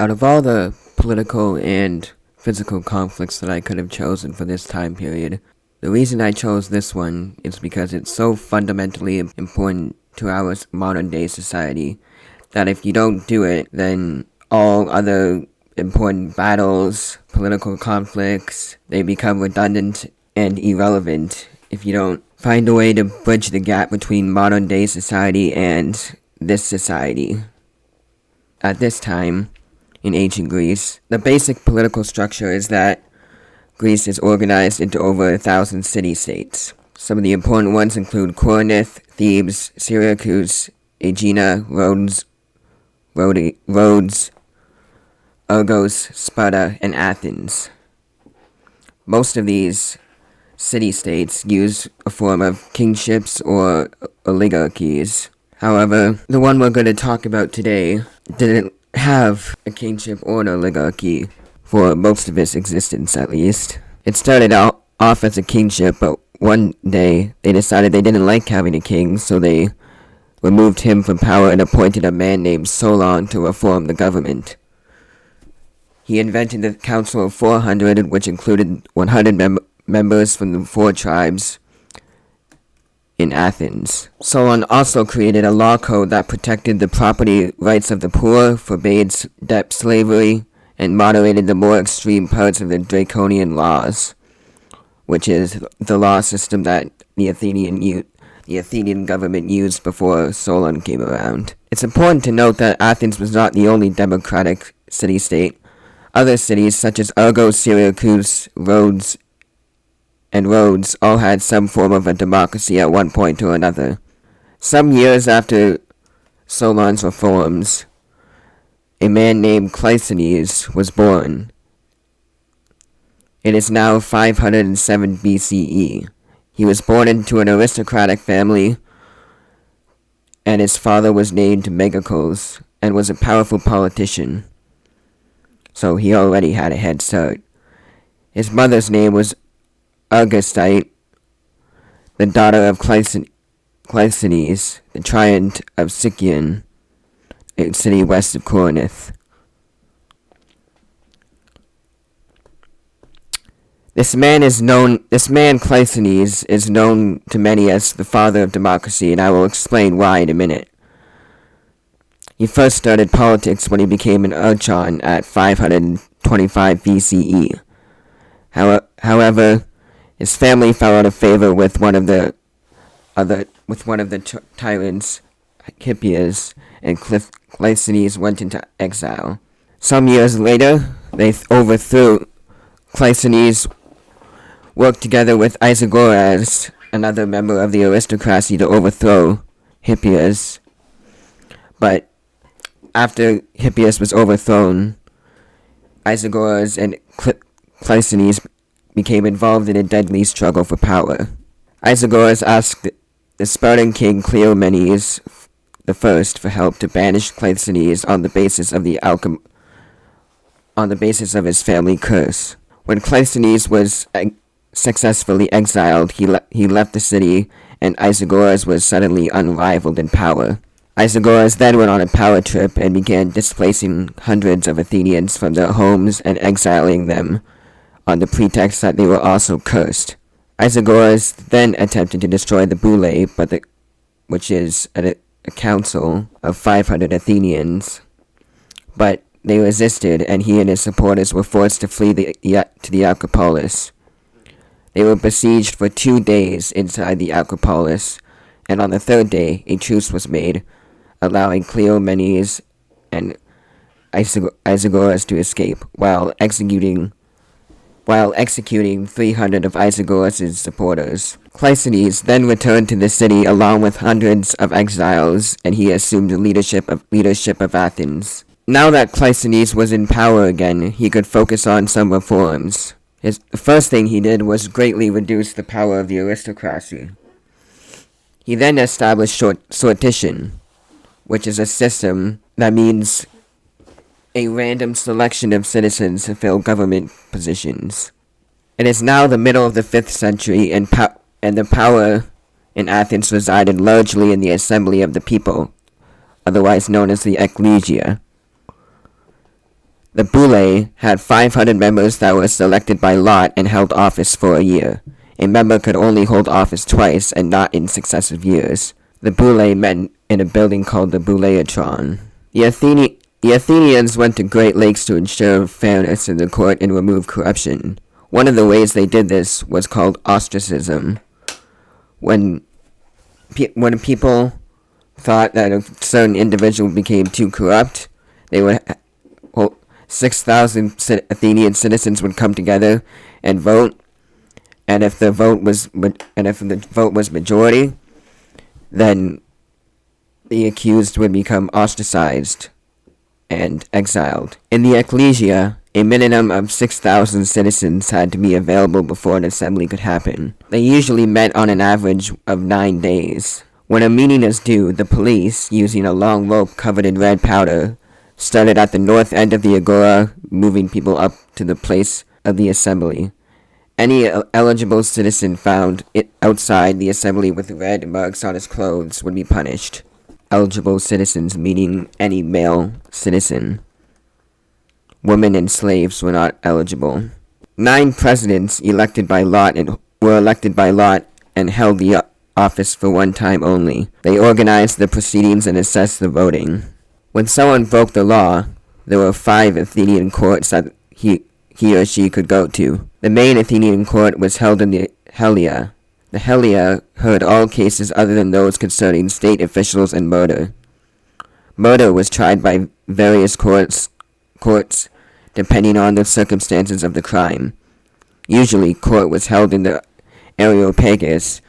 Out of all the political and physical conflicts that I could have chosen for this time period, the reason I chose this one is because it's so fundamentally important to our modern day society that if you don't do it, then all other important battles, political conflicts, they become redundant and irrelevant if you don't find a way to bridge the gap between modern day society and this society. At this time, in ancient Greece, the basic political structure is that Greece is organized into over 1,000 city-states. Some of the important ones include Corinth, Thebes, Syracuse, Aegina, Rhodes, Argos, Sparta, and Athens. Most of these city-states use a form of kingships or oligarchies. However, the one we're going to talk about today didn't have a kingship or an oligarchy, for most of its existence at least. It started off as a kingship, but one day they decided they didn't like having a king, so they removed him from power and appointed a man named Solon to reform the government. He invented the Council of 400, which included 100 members from the 4 tribes in Athens. Solon also created a law code that protected the property rights of the poor, forbade debt slavery, and moderated the more extreme parts of the draconian laws, which is the law system that the Athenian government used before Solon came around. It's important to note that Athens was not the only democratic city-state. Other cities such as Argos, Syracuse, Rhodes all had some form of a democracy at one point or another. Some years after Solon's reforms, a man named Cleisthenes was born. It is now 507 BCE. He was born into an aristocratic family, and his father was named Megacles and was a powerful politician. So he already had a head start. His mother's name was Argostite, the daughter of Cleisthenes, the Triad of Sicyon, a city west of Corinth. This man Cleisthenes is known to many as the father of democracy, and I will explain why in a minute. He first started politics when he became an archon at 525 BCE. However, his family fell out of favor with one of the tyrants, Hippias, and Cleisthenes went into exile. Some years later, they overthrew Cleisthenes, worked together with Isagoras, another member of the aristocracy, to overthrow Hippias. But after Hippias was overthrown, Isagoras and Cleisthenes became involved in a deadly struggle for power. Isagoras asked the Spartan king Cleomenes I for help to banish Cleisthenes on the basis of his family curse. When Cleisthenes was successfully exiled, he left the city, and Isagoras was suddenly unrivaled in power. Isagoras then went on a power trip and began displacing hundreds of Athenians from their homes and exiling them on the pretext that they were also cursed. Isagoras then attempted to destroy the Boule, which is a council of 500 Athenians, but they resisted, and he and his supporters were forced to flee to the Acropolis. They were besieged for 2 days inside the Acropolis, and on the 3rd day, a truce was made, allowing Cleomenes and Isagoras to escape, while executing 300 of Isagoras' supporters. Cleisthenes then returned to the city along with hundreds of exiles, and he assumed the leadership of Athens. Now that Cleisthenes was in power again, he could focus on some reforms. The first thing he did was greatly reduce the power of the aristocracy. He then established sortition, which is a system that means a random selection of citizens to fill government positions. It is now the middle of the 5th century, and the power in Athens resided largely in the assembly of the people, otherwise known as the ecclesia. The Boule had 500 members that were selected by lot and held office for a year. A member could only hold office twice and not in successive years. The Boule met in a building called the Bouleatron. The Athenians went to great lengths to ensure fairness in the court and remove corruption. One of the ways they did this was called ostracism. When people thought that a certain individual became too corrupt, they would 6,000 Athenian citizens would come together and vote, and if the vote was majority, then the accused would become ostracized and exiled. In the ecclesia, a minimum of 6,000 citizens had to be available before an assembly could happen. They usually met on an average of 9 days. When a meeting is due, the police, using a long rope covered in red powder, started at the north end of the agora, moving people up to the place of the assembly. Any eligible citizen found outside the assembly with red marks on his clothes would be punished. Eligible citizens meaning any male citizen. Women and slaves were not eligible. 9 presidents were elected by lot and held the office for one time only. They organized the proceedings and assessed the voting. When someone broke the law, there were 5 Athenian courts that he or she could go to. The main Athenian court was held in the Helia. The Helia heard all cases other than those concerning state officials and murder. Murder was tried by various courts depending on the circumstances of the crime. Usually, court was held in the Areopagus,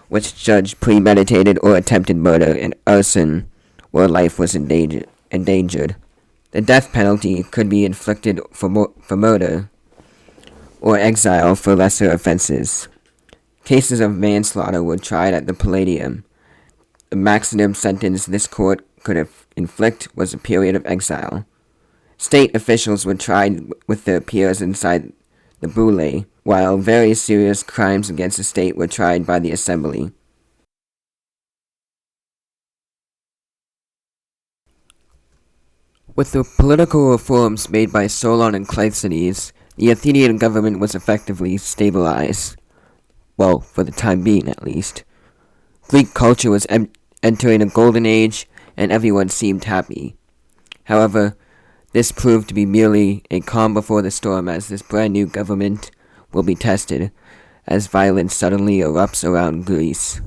which judged premeditated or attempted murder, and arson, where life was endangered. The death penalty could be inflicted for murder, or exile for lesser offenses. Cases of manslaughter were tried at the Palladium. The maximum sentence this court could inflict was a period of exile. State officials were tried with their peers inside the Boule, while very serious crimes against the state were tried by the assembly. With the political reforms made by Solon and Cleisthenes, the Athenian government was effectively stabilized. Well, for the time being at least. Greek culture was entering a golden age, and everyone seemed happy. However, this proved to be merely a calm before the storm, as this brand new government will be tested as violence suddenly erupts around Greece.